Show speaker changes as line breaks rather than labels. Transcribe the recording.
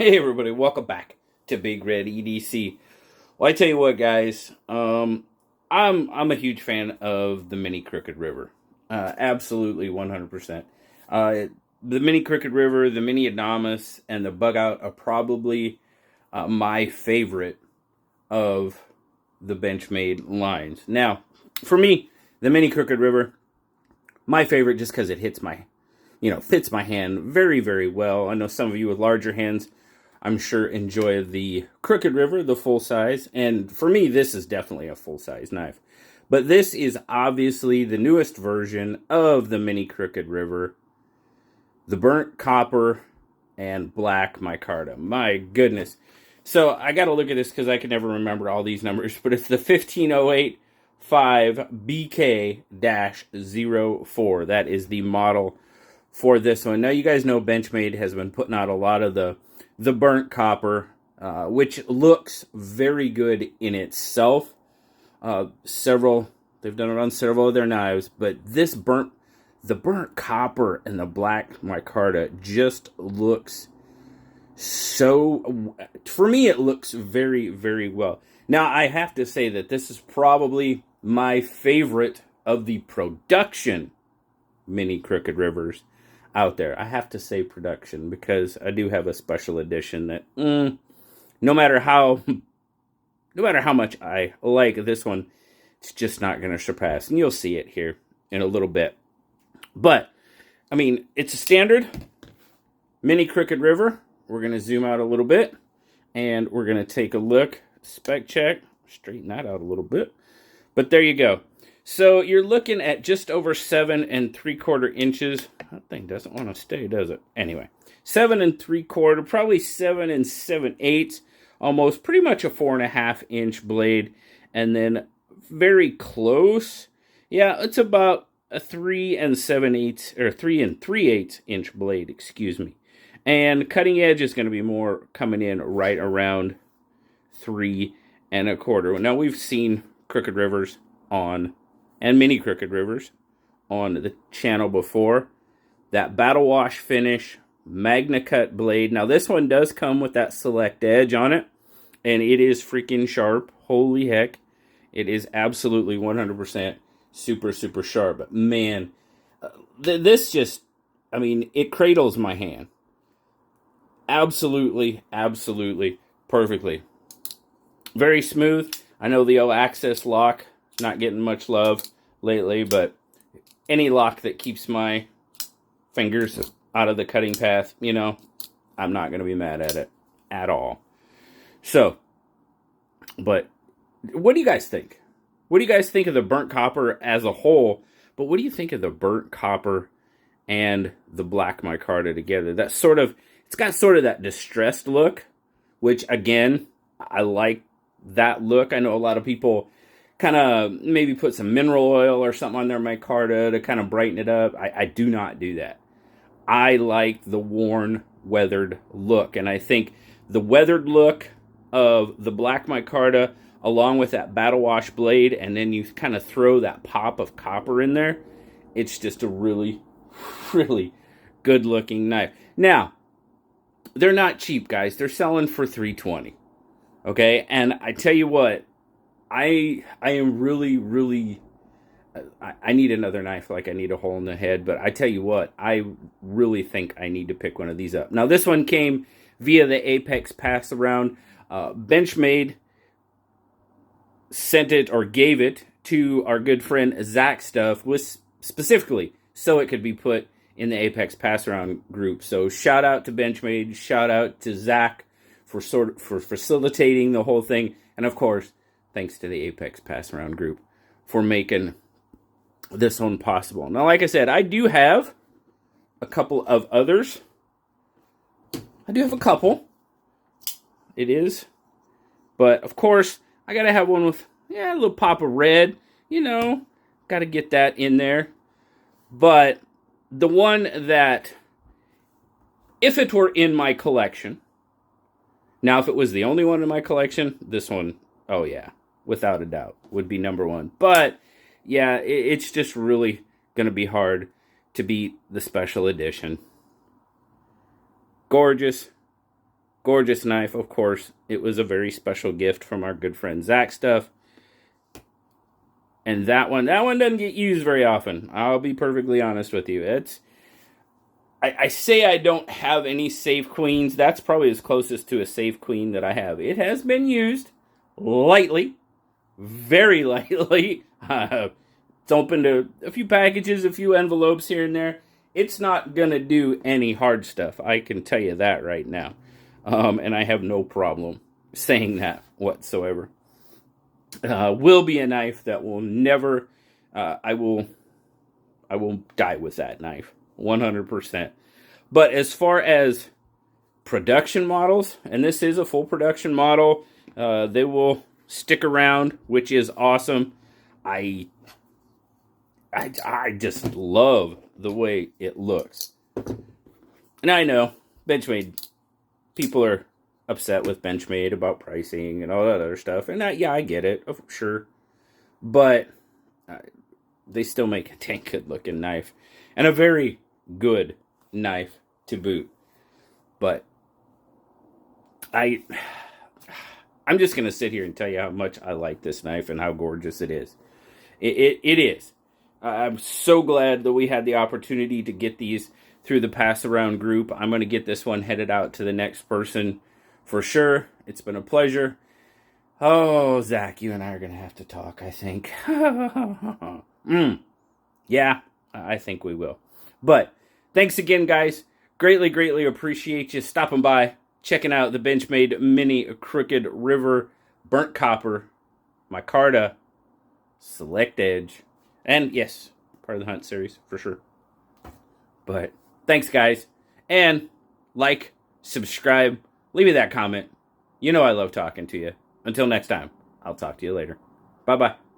Hey everybody, welcome back to BigRedEDC. Well, I tell you what, guys, I'm a huge fan of the Mini Crooked River. Absolutely 100%. The Mini Crooked River, the Mini Adamas, and the Bug Out are probably my favorite of the Benchmade lines. Now, for me, the Mini Crooked River, my favorite just because it hits my, fits my hand very, very well. I know some of you with larger hands, I'm sure, enjoy the Crooked River, the full size. And for me, this is definitely a full size knife. But this is obviously the newest version of the Mini Crooked River, the burnt copper and black micarta. My goodness. So I got to look at this because I can never remember all these numbers. But it's the 15085BK-04. That is the model for this one. Now, you guys know Benchmade has been putting out a lot of the burnt copper, which looks very good in itself. They've done it on several of their knives, but the burnt copper and the black micarta just looks so, for me, it looks very, very well. Now, I have to say that this is probably my favorite of the production Mini Crooked Rivers out there. I have to say production because I do have a special edition that no matter how much I like this one, it's just not going to surpass. And you'll see it here in a little bit. But I mean, it's a standard Mini Crooked River. We're going to zoom out a little bit and we're going to take a look, spec check, straighten that out a little bit. But there you go. So you're looking at just over 7 3/4 inches. That thing doesn't want to stay, does it? Anyway, 7 3/4, probably 7 7/8, almost pretty much a 4.5 inch blade. And then very close. Yeah, it's about a 3 7/8 or 3 3/8 inch blade, excuse me. And cutting edge is going to be more coming in right around 3 1/4. Now we've seen Crooked Rivers and Mini Crooked Rivers on the channel before. That battle wash finish, MagnaCut blade. Now this one does come with that SelectEdge on it, and it is freaking sharp. Holy heck. It is absolutely 100% super, super sharp. But man, this just, I mean, it cradles my hand. Absolutely, absolutely perfectly. Very smooth. I know the O-Access lock not getting much love lately, but any lock that keeps my fingers out of the cutting path, I'm not going to be mad at it at all. So, but what do you guys think? What do you guys think of the burnt copper as a whole? But what do you think of the burnt copper and the black micarta together? It's got sort of that distressed look, which again, I like that look. I know a lot of people kind of maybe put some mineral oil or something on their micarta to kind of brighten it up. I do not do that. I like the worn, weathered look. And I think the weathered look of the black micarta, along with that battle wash blade, and then you kind of throw that pop of copper in there, it's just a really, really good looking knife. Now, they're not cheap, guys. They're selling for $320. Okay? And I tell you what, I am really, really, I need another knife like I need a hole in the head. But I tell you what, I really think I need to pick one of these up. Now, this one came via the Apex Passaround. Benchmade sent it or gave it to our good friend Zach Stuff, specifically so it could be put in the Apex Passaround Group. So shout out to Benchmade, shout out to Zach for facilitating the whole thing. And of course, thanks to the Apex Passaround Group for making this one possible. Now, like I said, I do have a couple of others. I do have a couple. It is. But, of course, I got to have one with, a little pop of red. Got to get that in there. But the one that, if it were in my collection, now if it was the only one in my collection, this one, oh yeah, without a doubt, would be number one. But, yeah, it's just really going to be hard to beat the special edition. Gorgeous, Gorgeous knife, of course. It was a very special gift from our good friend Zach Stuff. And that one doesn't get used very often. I'll be perfectly honest with you. I say I don't have any Save Queens. That's probably as closest to a Save Queen that I have. It has been used lightly, very lightly. It's opened a few packages, a few envelopes here and there. It's not going to do any hard stuff. I can tell you that right now. And I have no problem saying that whatsoever. Will be a knife that will never, I will die with that knife, 100%. But as far as production models, and this is a full production model, they will stick around, which is awesome. I just love the way it looks. And I know Benchmade, people are upset with Benchmade about pricing and all that other stuff. And yeah, I get it, sure. But they still make a dang good looking knife. And a very good knife to boot. But I'm just going to sit here and tell you how much I like this knife and how gorgeous it is. It is. I'm so glad that we had the opportunity to get these through the Passaround Group. I'm going to get this one headed out to the next person for sure. It's been a pleasure. Oh, Zach, you and I are going to have to talk, I think. Yeah, I think we will. But thanks again, guys. Greatly, greatly appreciate you stopping by, checking out the Benchmade Mini Crooked River, Burnt Copper, Micarta, SelectEdge, and yes, part of the Hunt series, for sure. But thanks, guys. And like, subscribe, leave me that comment. You know I love talking to you. Until next time, I'll talk to you later. Bye-bye.